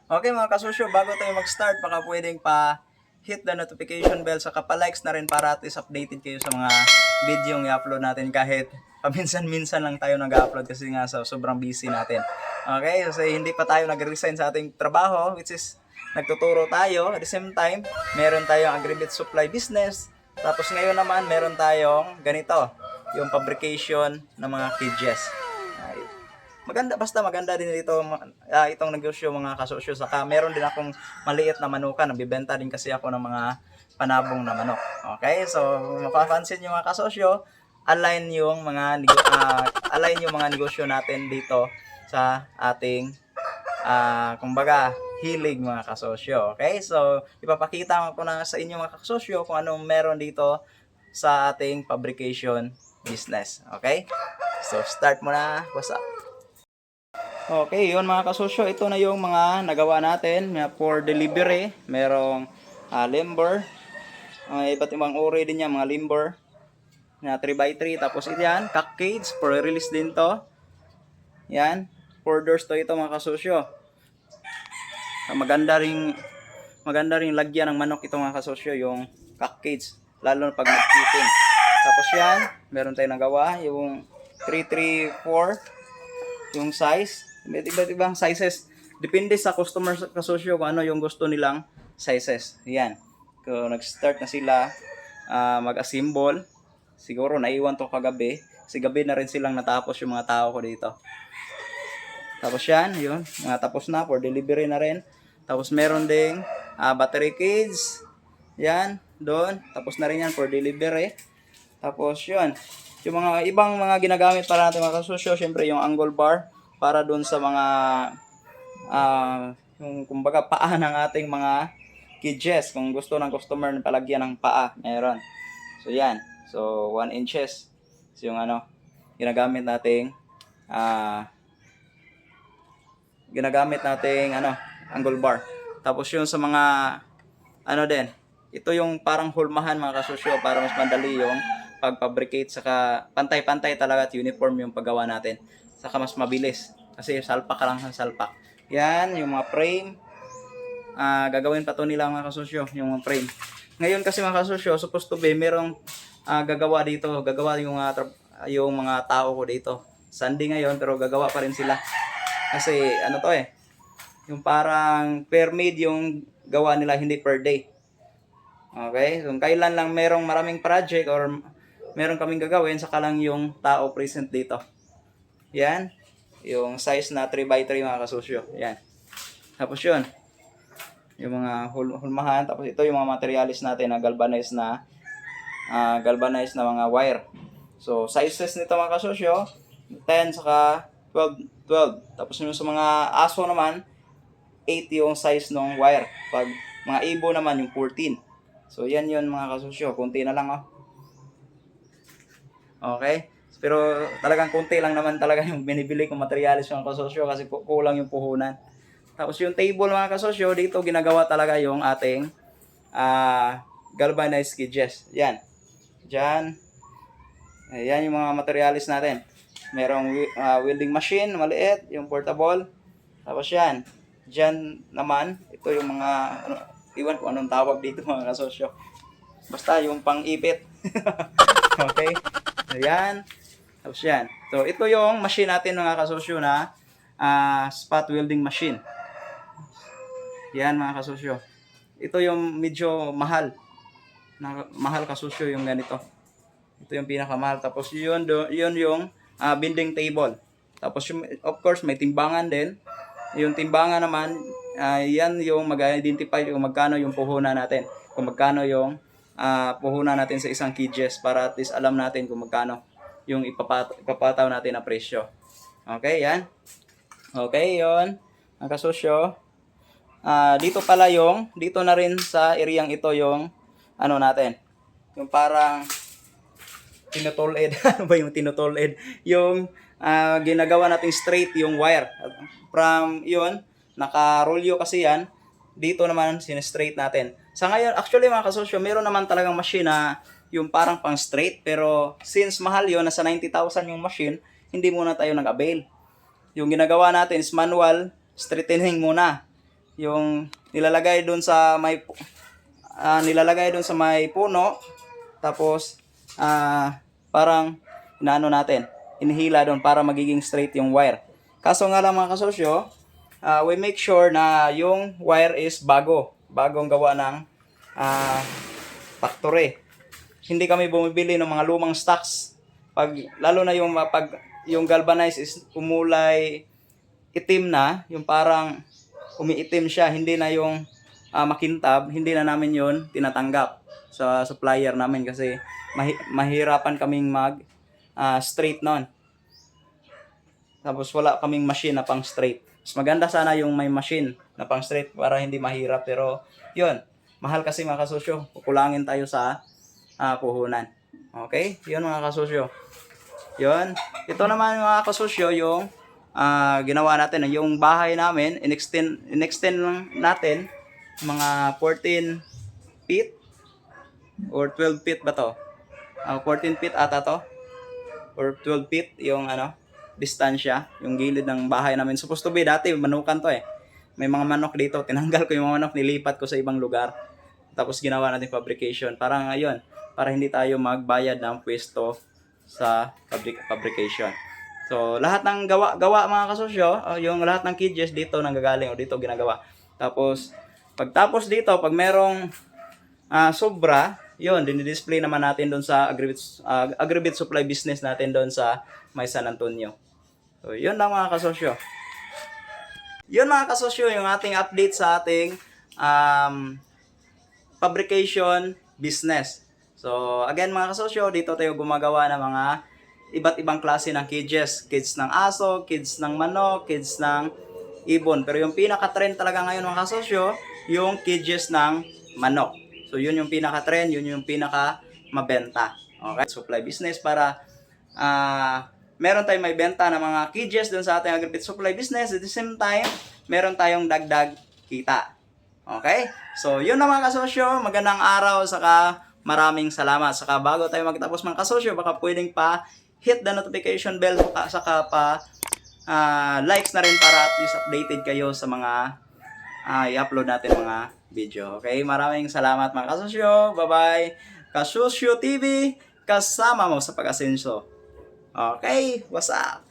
Okay mga kasosyo, bago tayo mag-start, baka pwedeng hit the notification bell sa pa-likes na rin para at least updated kayo sa mga video yung i-upload natin kahit paminsan-minsan lang tayo nag-upload kasi nga sa sobrang busy natin. Okay, kasi hindi pa tayo nag-resign sa ating trabaho, which is nagtuturo tayo. At the same time, meron tayong agribit supply business. Tapos ngayon naman, meron tayong ganito, yung fabrication ng mga cages. Maganda, basta maganda din dito itong negosyo mga kasosyo. Saka meron din akong maliit na manukan. Nagbibenta din kasi ako ng mga panabong na manok. Okay? So, mapapansin nyo mga kasosyo, align yung mga negosyo natin dito sa ating kumbaga hilig mga kasosyo. Okay? So, ipapakita ko na sa inyo mga kasosyo kung anong meron dito sa ating fabrication business. Okay? So, start mo na. What's up? Okay, yun mga kasosyo, ito na yung mga nagawa natin for delivery. Merong limber, iba't ibang uri din yan, mga limber na 3x3. Tapos yan, cock cage, for release din to. Yan, 4 doors to ito mga kasosyo. Maganda ring lagyan ng manok ito mga kasosyo, yung cock cage, lalo na pag nag-keeping. Tapos yan, meron tayong nagawa, yung 334, yung size. Iba't ibang sizes. Depende sa customer kasosyo kung ano yung gusto nilang sizes. Yan. Kung nag-start na sila mag-assemble, siguro naiwan to kagabi. Kasi gabi na rin silang natapos yung mga tao ko dito. Tapos yan, yun. Mga tapos na for delivery na rin. Tapos meron ding battery cage. Yan, doon. Tapos na rin yan for delivery. Tapos yun. Yung mga ibang mga ginagamit para natin mga kasosyo, syempre yung angle bar para doon sa mga yung kumbaga paa ng ating mga cages. Kung gusto ng customer na palagyan ng paa, meron. So yan. So 1 inches. So yung ginagamit nating angle bar. Tapos yung sa mga din, ito yung parang hulmahan mga kasosyo para mas madali yung pag-fabricate, saka pantay-pantay talaga at uniform yung paggawa natin. Saka mas mabilis kasi salpak ka lang sa salpak. Yan, yung mga frame. Gagawin pa to nila mga kasosyo, yung mga frame. Ngayon kasi mga kasosyo, supposed to be merong gagawa dito. Gagawa yung mga tao ko dito. Sunday ngayon pero gagawa pa rin sila. Kasi yung parang per made yung gawa nila, hindi per day. Okay? So kailan lang merong maraming project or meron kaming gagawin, saka lang yung tao present dito. Yan. Yung size na 3x3 mga kasosyo. Yan. Tapos yun. Yung mga hulmahan. Tapos ito yung mga materialis natin na galvanized na mga wire. So sizes nito mga kasosyo, 10 saka 12. Tapos yung sa mga aso naman, 8 yung size ng wire. Pag mga ibo naman yung 14. So yan yun mga kasosyo. Kunti na lang Okay? Pero talagang kunti lang naman talaga yung binibili kong materialis yung kasosyo kasi kulang yung puhunan. Tapos yung table mga kasosyo, dito ginagawa talaga yung ating galvanized cages. Yan. Diyan. Ayan yung mga materialis natin. Merong welding machine, maliit, yung portable. Tapos yan. Diyan naman, ito yung mga, iwan ko anong tawag dito mga kasosyo. Basta yung pang-ipit. Okay? Ayan. Tapos yan. So, ito yung machine natin mga kasosyo na spot welding machine. Yan mga kasosyo. Ito yung medyo mahal. Mahal kasosyo yung ganito. Ito yung pinakamahal. Tapos yun yung bending table. Tapos of course may timbangan din. Yung timbangan naman, yan yung mag-identify kung magkano yung puhunan natin. Kung magkano yung puhunan natin sa isang cages para at least alam natin kung magkano yung ipapataw natin na presyo. Okay, yan. Okay, yun. Ang kasosyo. Dito na rin sa areang ito yung natin. Yung parang tinutulid. Ano ba yung tinutulid? Yung ginagawa natin straight yung wire. From yun, nakarolyo kasi yan. Dito naman sinistraight natin. Sa ngayon, actually mga kasosyo, meron naman talagang machine na yung parang pang straight. Pero since mahal yun, nasa 90,000 yung machine, hindi muna tayo nag-avail. Yung ginagawa natin is manual straightening muna. yung nilalagay doon sa may puno, tapos parang inaano natin, inihila doon para magiging straight yung wire. Kaso nga lang mga kasosyo, we make sure na yung wire is bagong gawa ng factory. Hindi kami bumibili ng mga lumang stocks. Lalo na yung galvanized is umulay itim na, yung parang umiitim siya, hindi na yung makintab, hindi na namin yun tinatanggap sa supplier namin kasi mahirapan kaming straight nun. Tapos wala kaming machine na pang straight. Mas maganda sana yung may machine na pang straight para hindi mahirap, pero yun, mahal kasi mga kasosyo, kukulangin tayo sa puhunan. Okay? Yun mga kasosyo. Yun. Ito naman mga kasosyo yung ginawa natin. Yung bahay namin, in-extend lang natin mga 14 feet or 12 feet ba to? 14 feet ata to. Or 12 feet yung distansya, yung gilid ng bahay namin. Supposed to be, dati manukan to eh. May mga manok dito. Tinanggal ko yung mga manok, nilipat ko sa ibang lugar. Tapos ginawa natin fabrication. Parang ayun, para hindi tayo magbayad ng pwesto sa fabrication. So, lahat ng gawa mga kasosyo, yung lahat ng cages dito nanggagaling o dito ginagawa. Tapos, pagtapos dito, pag merong sobra, yun, dinidisplay naman natin doon sa Agribit Supply business natin doon sa May San Antonio. So, yun lang mga kasosyo. Yun mga kasosyo, yung ating update sa ating fabrication business. So, again mga kasosyo, dito tayo gumagawa ng mga iba't ibang klase ng cages. Cage ng aso, cage ng manok, cage ng ibon. Pero yung pinaka-trend talaga ngayon mga kasosyo, yung cages ng manok. So, yun yung pinaka-trend, yun yung pinaka-mabenta. Okay? Supply business para meron tayong may benta ng mga cages dun sa ating Agribit Supply business. At the same time, meron tayong dagdag kita. Okay? So, yun na mga kasosyo. Magandang araw, saka maraming salamat. Saka bago tayo magtapos mga kasosyo, baka pwedeng pa hit the notification bell, saka pa likes na rin para at least updated kayo sa mga i-upload natin mga video. Okay? Maraming salamat mga kasosyo. Bye-bye. Kasosyo TV, kasama mo sa pag-asenso. Okay? What's up?